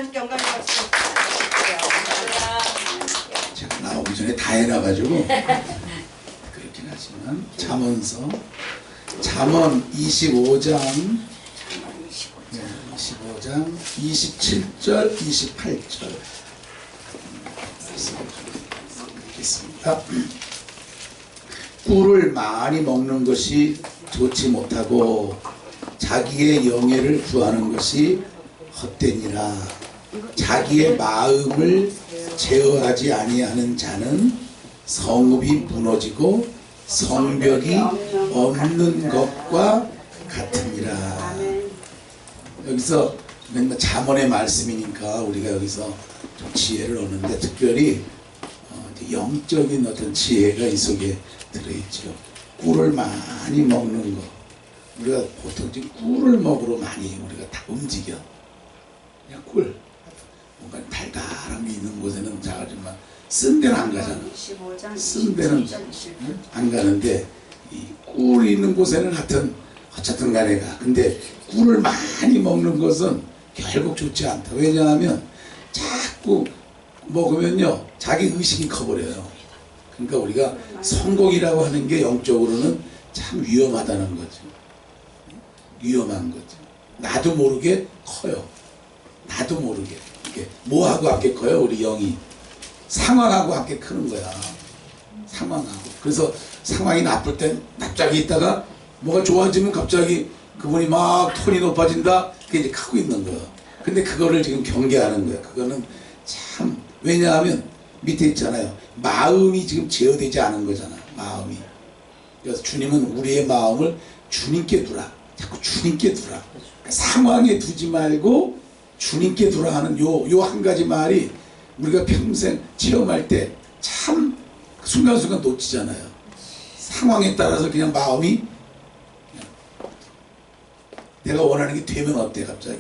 경감이 박수. 제가 나오기 전에 다 해놔가지고 그렇긴 하지만 잠언서 잠언 25장 27절 28절 읽겠습니다. 꿀을 많이 먹는 것이 좋지 못하고 자기의 영예를 구하는 것이 헛되니라. 자기의 마음을 제어하지 아니하는 자는 성읍이 무너지고 성벽이 없는 것과 같으니라. 여기서 잠언의 말씀이니까 우리가 여기서 좀 지혜를 얻는데 특별히 영적인 어떤 지혜가 이 속에 들어있죠. 꿀을 많이 먹는 거. 우리가 보통 지금 꿀을 먹으러 많이 우리가 다 움직여. 그냥 꿀. 뭔가 달달한 게 있는 곳에는 자가지만 쓴 데는 안 가잖아. 쓴 데는 안 가는데 이 꿀이 있는 곳에는 하여튼 어쨌든 간에 가. 근데 꿀을 많이 먹는 것은 결국 좋지 않다. 왜냐하면 자꾸 먹으면요 자기 의식이 커버려요. 그러니까 우리가 성공이라고 하는 게 영적으로는 참 위험하다는 거죠. 위험한 거죠. 나도 모르게 커요. 나도 모르게. 이게 뭐하고 함께 커요? 우리 영이 상황하고 함께 크는 거야. 상황하고. 그래서 상황이 나쁠 땐 갑자기 있다가 뭐가 좋아지면 갑자기 그분이 막 톤이 높아진다. 그게 이제 크고 있는 거야. 근데 그거를 지금 경계하는 거야. 그거는 참 왜냐하면 밑에 있잖아요. 마음이 지금 제어되지 않은 거잖아. 마음이. 그래서 주님은 우리의 마음을 주님께 두라. 자꾸 주님께 두라. 상황에 두지 말고 주님께 두라 하는 요 한 가지 말이 우리가 평생 체험할 때 참 순간순간 놓치잖아요. 상황에 따라서 그냥 마음이 내가 원하는 게 되면 어때 갑자기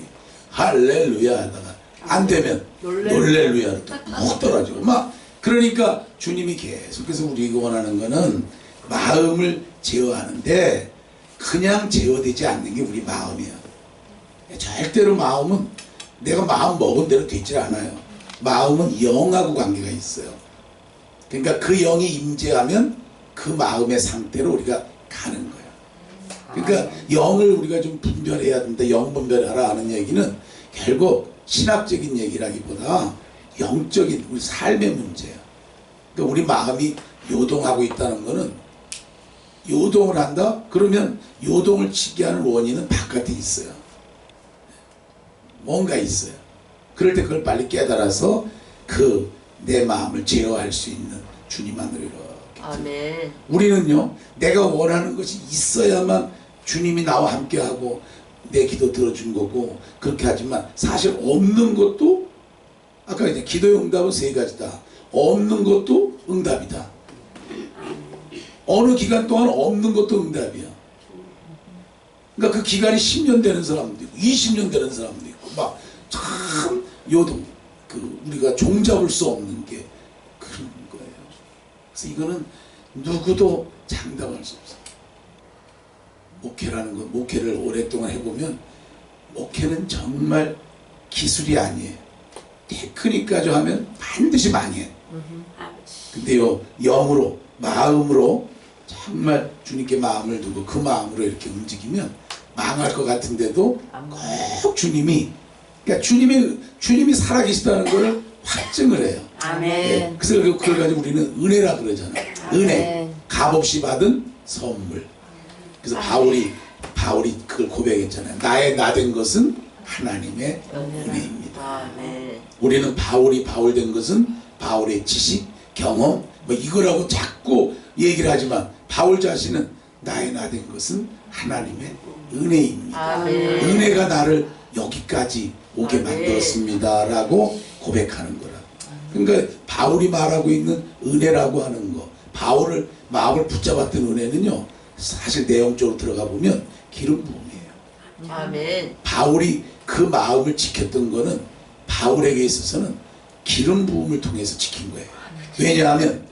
할렐루야 하다가 안 되면 놀렐루야로 훅 떨어지고 막 그러니까 주님이 계속해서 우리가 원하는 거는 마음을 제어하는데 그냥 제어되지 않는 게 우리 마음이야. 절대로 마음은 내가 마음 먹은 대로 되질 않아요. 마음은 영하고 관계가 있어요. 그러니까 그 영이 임재하면 그 마음의 상태로 우리가 가는 거예요. 그러니까 영을 우리가 좀 분별해야 된다. 영 분별하라 하는 얘기는 결국 신학적인 얘기라기보다 영적인 우리 삶의 문제예요. 그러니까 우리 마음이 요동하고 있다는 거는 요동을 한다? 그러면 요동을 치게 하는 원인은 바깥에 있어요. 뭔가 있어요. 그럴 때 그걸 빨리 깨달아서 그 내 마음을 제어할 수 있는 주님 안으로 이렇게. 아멘. 우리는요 내가 원하는 것이 있어야만 주님이 나와 함께하고 내 기도 들어준 거고 그렇게 하지만 사실 없는 것도 아까 이제 기도의 응답은 세 가지다. 없는 것도 응답이다. 어느 기간 동안 없는 것도 응답이야. 그러니까 그 기간이 10년 되는 사람도 있고 20년 되는 사람도 있고 막 참 요동 그 우리가 종잡을 수 없는 게 그런 거예요. 그래서 이거는 누구도 장담할 수 없어요. 목회라는 건 목회를 오랫동안 해보면 목회는 정말 기술이 아니에요. 테크닉까지 하면 반드시 망해. 근데요 영으로 마음으로 정말 주님께 마음을 두고 그 마음으로 이렇게 움직이면 망할 것 같은데도 꼭 주님이 그러니까 주님이 살아계시다는 것을 확증을 해요. 아멘. 네. 그래서 그걸 가지고 우리는 은혜라 그러잖아요. 은혜 값없이 받은 선물. 그래서 바울이 그걸 고백했잖아요. 나의 나된 것은 하나님의 은혜입니다. 아멘. 우리는 바울이 바울 된 것은 바울의 지식, 경험 뭐 이거라고 자꾸 얘기를 하지만 바울 자신은 나의 나된 것은 하나님의 은혜입니다. 아멘. 은혜가 나를 여기까지 오게 아멘. 만들었습니다라고 고백하는 거라. 그러니까 바울이 말하고 있는 은혜라고 하는 거 바울을 마음을 붙잡았던 은혜는요 사실 내용적으로 들어가 보면 기름 부음이에요. 아멘. 바울이 그 마음을 지켰던 거는 바울에게 있어서는 기름 부음을 통해서 지킨 거예요. 왜냐하면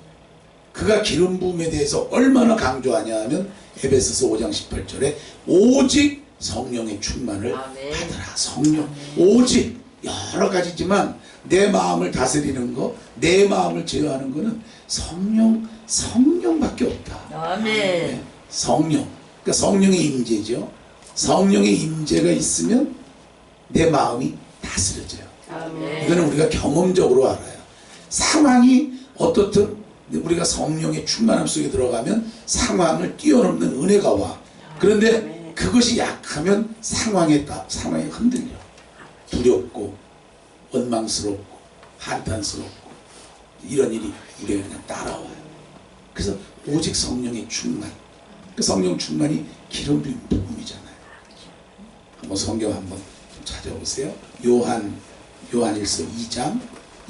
그가 기름 부음에 대해서 얼마나 강조하냐 하면 에베소서 5장 18절에 오직 성령의 충만을 아멘. 받으라. 성령 오직 여러 가지지만 내 마음을 다스리는 거, 내 마음을 제어하는 거는 성령밖에 없다. 아멘. 성령. 그러니까 성령의 임재죠. 성령의 임재가 있으면 내 마음이 다스려져요. 아멘. 이거는 우리가 경험적으로 알아요. 상황이 어떻든 우리가 성령의 충만함 속에 들어가면 상황을 뛰어넘는 은혜가 와. 그런데 그것이 약하면 상황이 흔들려. 두렵고 원망스럽고 한탄스럽고 이런 일이 우리가 그냥 따라와요. 그래서 오직 성령의 충만, 그 성령 충만이 기름 부음이잖아요. 한번 성경 한번 좀 찾아보세요. 요한일서 2장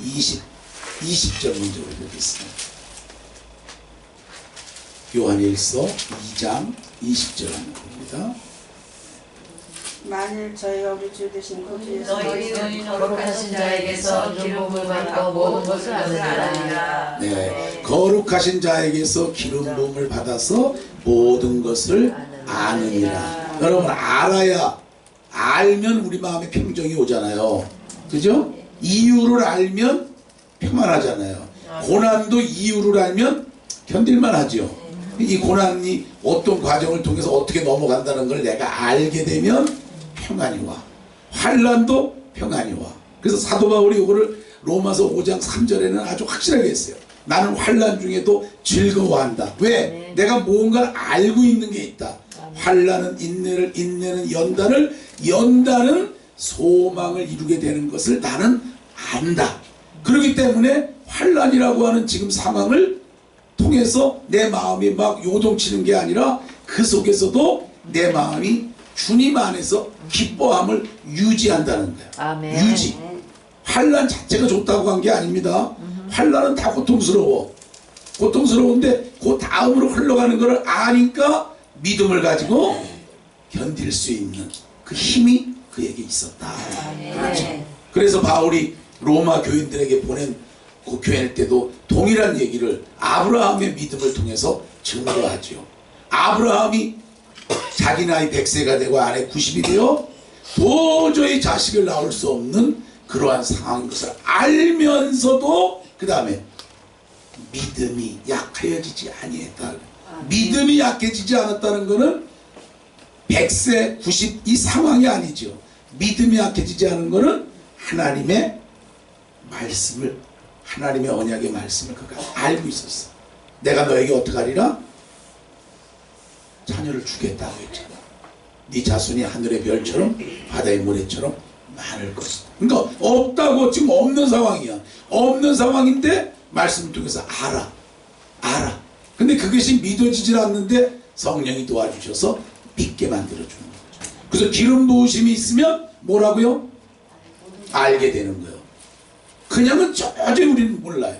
20절 먼저 읽겠습니다. 요한일서 2장 20절 합니다. 만일 저희가 우리 주 되신 고주에서 너희는 거룩하신 자에게서 기름 부음을 받고 모든 것을 아느니라. 네, 거룩하신 자에게서 기름 부음을 받아서 모든 것을 아느니라. 여러분, 알면 우리 마음에 평정이 오잖아요. 그죠? 이유를 알면 평안하잖아요. 고난도 이유를 알면 견딜만 하죠. 이 고난이 어떤 과정을 통해서 어떻게 넘어간다는 걸 내가 알게 되면 평안이 와. 환난도 평안이 와. 그래서 사도 바울이 이거를 로마서 5장 3절에는 아주 확실하게 했어요. 나는 환난 중에도 즐거워한다. 왜? 내가 뭔가를 알고 있는 게 있다. 환난은 인내를, 인내는 연단은 소망을 이루게 되는 것을 나는 안다. 그렇기 때문에 환난이라고 하는 지금 상황을 통해서 내 마음이 막 요동치는 게 아니라 그 속에서도 내 마음이 주님 안에서 기뻐함을 유지한다는 거예요. 아멘. 유지. 환난 자체가 좋다고 한 게 아닙니다. 환난은 다 고통스러운데 그 다음으로 흘러가는 것을 아니까 믿음을 가지고 견딜 수 있는 그 힘이 그에게 있었다. 그렇죠. 그래서 바울이 로마 교인들에게 보낸 그 교회 때도 동일한 얘기를 아브라함의 믿음을 통해서 증거하죠. 아브라함이 자기 나이 100세가 되고 아내 90이 되어 도저히 자식을 낳을 수 없는 그러한 상황인 것을 알면서도 그 다음에 믿음이 약해지지 아니했다. 믿음이 약해지지 않았다는 것은 100세, 90 이 상황이 아니죠. 믿음이 약해지지 않은 것은 하나님의 말씀을, 하나님의 언약의 말씀을 그가 알고 있었어. 내가 너에게 어떻게 하리라? 자녀를 주겠다고 했잖아. 네 자손이 하늘의 별처럼 바다의 모래처럼 많을 것이다. 그러니까 없다고, 지금 없는 상황이야. 없는 상황인데 말씀을 통해서 알아. 근데 그것이 믿어지질 않는데 성령이 도와주셔서 믿게 만들어주는 거죠. 그래서 기름 부으심이 있으면 뭐라고요? 알게 되는 거예요. 그냥은 도저히 우리는 몰라요.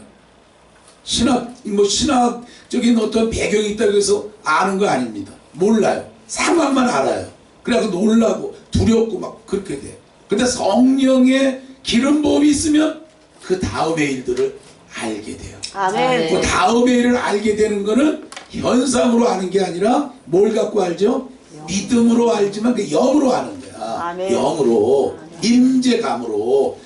신학적인 어떤 배경이 있다고 해서 아는 거 아닙니다. 몰라요. 상황만 알아요. 그래서 놀라고 두렵고 막 그렇게 돼요. 근데 성령의 기름 부음이 있으면 그 다음의 일들을 알게 돼요. 아멘. 그 다음의 일을 알게 되는 거는 현상으로 아는 게 아니라 뭘 갖고 알죠? 믿음으로 알지만 그 영으로 아는 거야. 아멘. 영으로, 임재감으로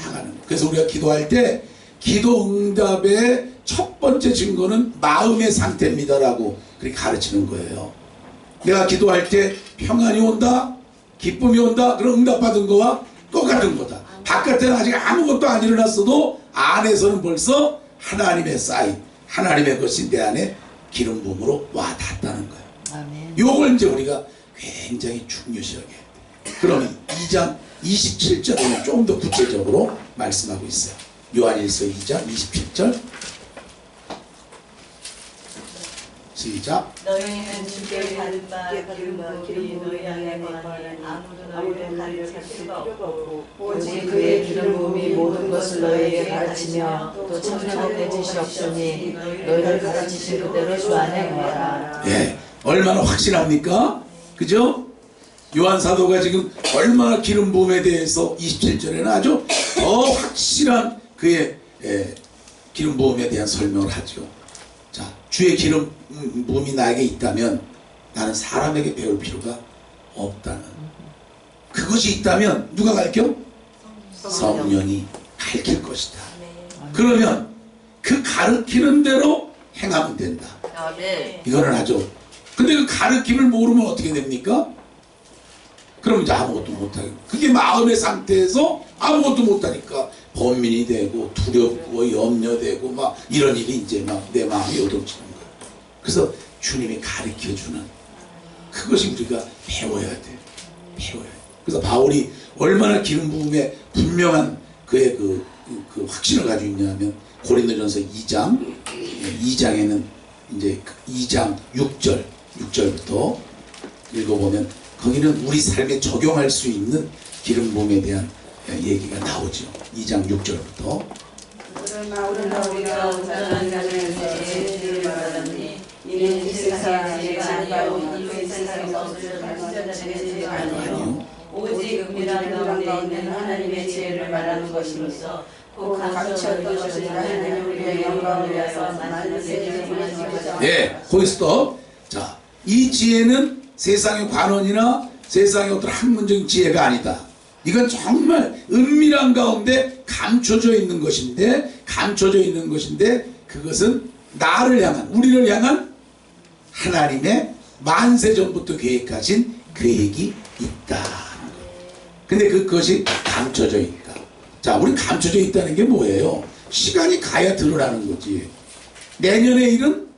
나아가는 거야. 그래서 우리가 기도할 때 기도 응답의 첫 번째 증거는 마음의 상태입니다라고 그렇게 가르치는 거예요. 내가 기도할 때 평안이 온다, 기쁨이 온다, 그럼 응답받은 거와 똑같은 거다. 바깥에는 아직 아무것도 안 일어났어도 안에서는 벌써 하나님의 사인, 하나님의 것이 내 안에 기름 부음으로 와 닿았다는 거예요. 아멘. 요걸 이제 우리가 굉장히 중요시하게 해야 돼요. 그러면 2장 27절에는 조금 더 구체적으로 말씀하고 있어요. 요한일서 2장 27절 시작. 너희는 주께 받은 바 기름 부음이 너희 안에 거하니 아무도 너희를 가르칠 필요가 없고 오직 그의 기름 부음이 모든 것을 너희에게 가르치며 또 천명의 뜻이 없으니 너희를 가르치신 그대로 주 안에 거하라. 예, 얼마나 확실합니까? 그죠? 요한 사도가 지금 얼마나 기름 부음에 대해서 27절에는 아주 더 확실한 그의 기름 부음에 대한 설명을 하죠. 자, 주의 기름 부음이 나에게 있다면 나는 사람에게 배울 필요가 없다는, 그것이 있다면 누가 가르쳐? 성령이 가르칠 것이다. 그러면 그 가르치는 대로 행하면 된다. 이거는 하죠. 근데 그 가르침을 모르면 어떻게 됩니까? 그럼 이제 아무것도 못하고, 그게 마음의 상태에서 아무것도 못하니까 범민이 되고 두렵고 염려되고 막 이런 일이 이제 막 내 마음이 요동치는 거예요. 그래서 주님이 가르쳐주는 그것이 우리가 배워야 돼. 배워야 돼. 그래서 바울이 얼마나 기름 부음에 분명한 그의 그 확신을 가지고 있냐면 고린도전서 2장에는 이제 2장 6절부터 읽어보면 거기는 우리 삶에 적용할 수 있는 기름 부음에 대한 얘기가 나오죠. 2장 6절부터. 그러나 우리가 온전한 자를 죄를 받았니 이는 이 세상의 죄가 아니요 이 세상에 없으셨던 죄가 아니요 오직 은밀한 가운데 있는 하나님의 지혜를 말하는 것이로서 곧 감추었던 것을 하나님 우리의 영광을 위해서 많은 세계를 보내주고자. 네, 거기서 자, 이 지혜는 세상의 관원이나 세상의 어떤 학문적인 지혜가 아니다. 이건 정말 은밀한 가운데 감춰져 있는 것인데 그것은 나를 향한, 우리를 향한 하나님의 만세 전부터 계획하신 계획이 있다. 근데 그것이 감춰져 있다. 자, 우리 감춰져 있다는 게 뭐예요? 시간이 가야 드러나는 거지. 내년의 일은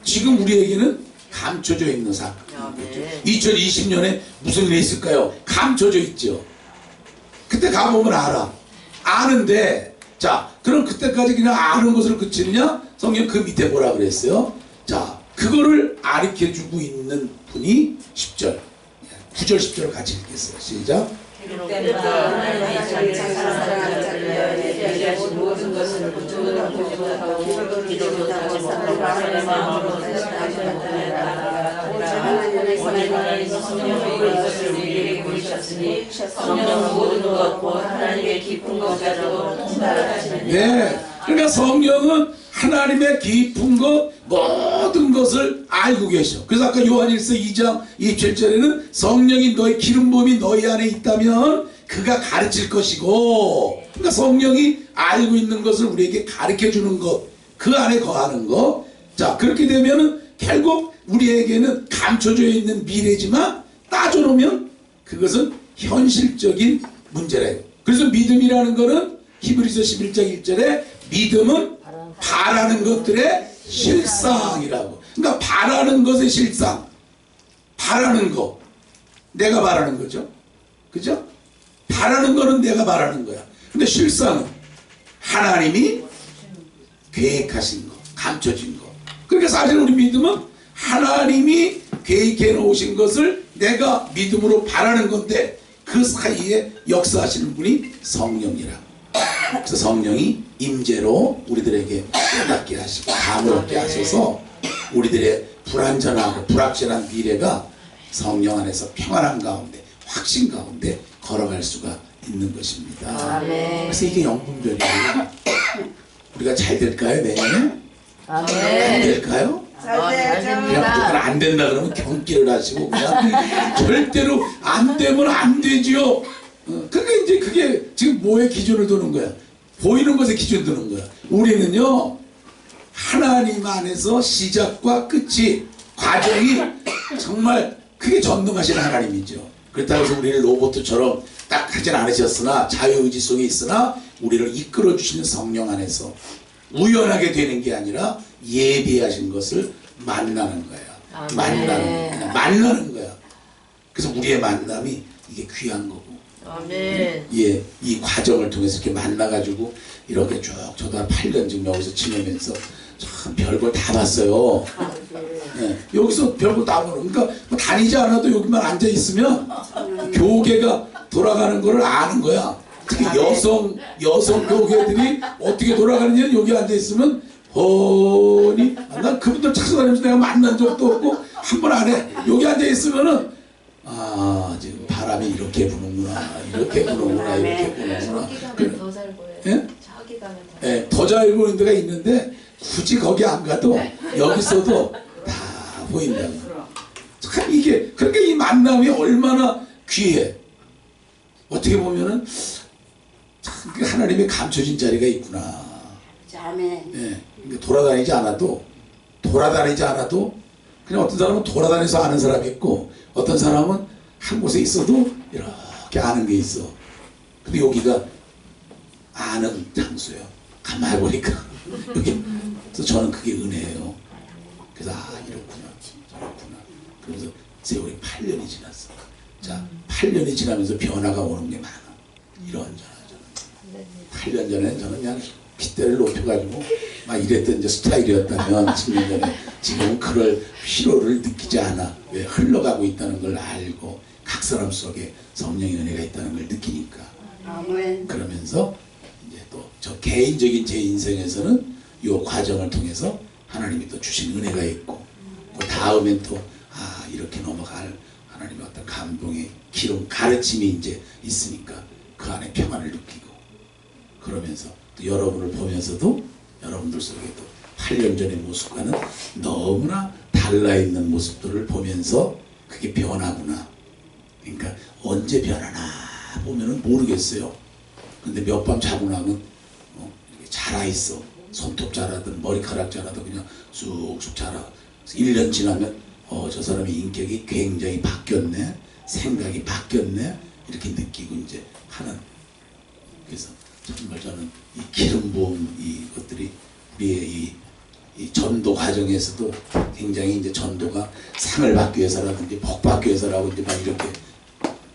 지금 우리에게는 감춰져 있는 사건이죠. 2020년에 무슨 일이 있을까요? 감춰져 있죠. 그때 가보면 알아. 아는데, 자, 그럼 그때까지 그냥 아는 것으로 그치느냐? 성경 그 밑에 뭐라 그랬어요? 자, 그거를 가르쳐주고 있는 분이 10절, 9절, 10절을 같이 읽겠어요. 시작. 하나님의 자기를 사랑하는 자를 예비하신 모든 것을 보증하고 보증하고 기도도 못하고 사랑하는 마음으로 생각하시는 하나님의 성령으로 이것을 우리에게 보이셨으니 성령은 모든 것 곧 하나님의 깊은 것까지도 통달하시는. 네, 그러니까 성령은 하나님의 깊은 것 모든 것을 알고 계셔. 그래서 아까 요한일서 2장 27절에는 성령이 너의 기름 부음이 너희 안에 있다면 그가 가르칠 것이고, 그러니까 성령이 알고 있는 것을 우리에게 가르쳐 주는 것, 그 안에 거하는 것. 자, 그렇게 되면은 결국 우리에게는 감춰져 있는 미래지만 따져놓으면 그것은 현실적인 문제래요. 그래서 믿음이라는 거는 히브리서 11장 1절에 믿음은 바라는 것들의 실상이라고. 그러니까 바라는 것의 실상, 바라는 거, 내가 바라는 거죠. 그죠? 바라는 거는 내가 바라는 거야. 근데 실상은 하나님이 계획하신 거, 감춰진 거. 그러니까 사실 우리 믿음은 하나님이 계획해 놓으신 것을 내가 믿음으로 바라는 건데 그 사이에 역사하시는 분이 성령이라. 그래서 성령이 임재로 우리들에게 깨닫게 하시고 감을 얻게 하셔서 우리들의 불안전하고 불확실한 미래가 성령 안에서 평안한 가운데, 확신 가운데 걸어갈 수가 있는 것입니다. 그래서 이게 영분별이에요. 우리가 잘 될까요, 내년에? 안 될까요? 그냥 무조건 안 된다 그러면 경기를 하시고 그냥 절대로 안 되면 안 되지요. 그러니까 이제 그게 지금 뭐의 기준을 두는 거야? 보이는 것에 기준 두는 거야. 우리는요, 하나님 안에서 시작과 끝이, 과정이 정말 크게 전능하신 하나님이죠. 그렇다고 해서 우리를 로봇처럼 딱 하진 않으셨으나 자유의지 속에 있으나 우리를 이끌어 주시는 성령 안에서 우연하게 되는 게 아니라 예비하신 것을 만나는 거야. 만나는 거야. 그래서 우리의 만남이 이게 귀한 거고. 아멘. 예, 이 과정을 통해서 이렇게 만나가지고 이렇게 쭉 저도 한 8년 지금 여기서 지내면서 참 별걸 다 봤어요. 예, 여기서 별걸 다 보는. 그러니까 뭐 다니지 않아도 여기만 앉아 있으면 교계가 돌아가는 거를 아는 거야. 특히 여성 교계들이 어떻게 돌아가느냐는 여기 앉아 있으면 뻔히. 난 그분들 찾아다니면서 내가 만난 적도 없고 한 번 안 해. 여기 앉아 있으면은 지금 바람이 이렇게 부는구나, 이렇게 부는구나, 이렇게 부는구나. 더 잘 보여요. 예? 저기 가면 예, 더 잘 보이는 데가 있는데 굳이 거기 안 가도 여기서도 다 보인다고. 참 이게 그러니까 이 만남이 얼마나 귀해. 어떻게 보면은 그 하나님의 감춰진 자리가 있구나. 아멘. 예, 그러니까 돌아다니지 않아도 그냥 어떤 사람은 돌아다니면서 아는 사람이 있고 어떤 사람은 한 곳에 있어도 이렇게 아는 게 있어. 근데 여기가 아는 장소예요. 가만히 보니까 여기. 그래서 저는 그게 은혜예요. 그래서 이렇구나 저렇구나. 그래서 세월이 8년이 지났어. 자, 8년이 지나면서 변화가 오는 게 많아. 이런저런. 8년 전에 저는 그냥 핏대를 높여가지고 막 이랬던 이제 스타일이었다면 10년 전에 지금은 그럴 필요를 느끼지 않아. 왜 흘러가고 있다는 걸 알고 각 사람 속에 성령의 은혜가 있다는 걸 느끼니까. 아멘. 그러면서 이제 또 저 개인적인 제 인생에서는 이 과정을 통해서 하나님이 또 주신 은혜가 있고 그 다음엔 또 이렇게 넘어갈 하나님의 어떤 감동의 기름 가르침이 이제 있으니까 그 안에 평안을 느끼고 그러면서 또 여러분을 보면서도 여러분들 속에도 8년 전의 모습과는 너무나 달라있는 모습들을 보면서 그게 변하구나. 그러니까 언제 변하나 보면은 모르겠어요. 근데 몇 밤 자고 나면 이렇게 자라있어. 손톱 자라든 머리카락 자라든 그냥 쑥쑥 자라. 1년 지나면 저 사람의 인격이 굉장히 바뀌었네. 생각이 바뀌었네. 이렇게 느끼고 이제 하는. 그래서 정말 저는 이 기름 부음 이것들이 우리의 이 전도 과정에서도 굉장히 이제 전도가 상을 받기 위해서라든지 복 받기 위해서라고 이제 막 이렇게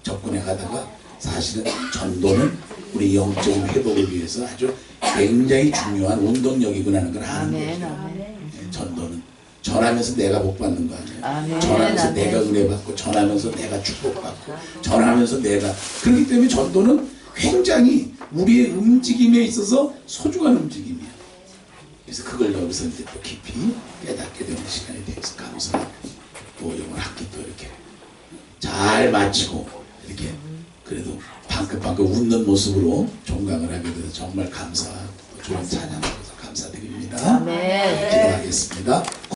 접근해 가다가 사실은 전도는 우리 영적인 회복을 위해서 아주 굉장히 중요한 운동력이구나 하는 걸 아는 거죠. 네, 전도는 전하면서 내가 복 받는 거 아니에요. 아멘. 전하면서 아멘. 내가 은혜 받고 전하면서 내가 축복받고 전하면서 내가 그렇기 때문에 전도는 굉장히 우리의 움직임에 있어서 소중한 움직임이야. 그래서 그걸 여기서 이제 또 깊이 깨닫게 되는 시간이 되어서 감사하고 또 이번 학기 또 이렇게 잘 마치고 이렇게 그래도 방긋방긋 웃는 모습으로 종강을 하게 돼서 정말 감사하고 좋은 찬양을 해서 감사드립니다. 아멘. 기도하겠습니다.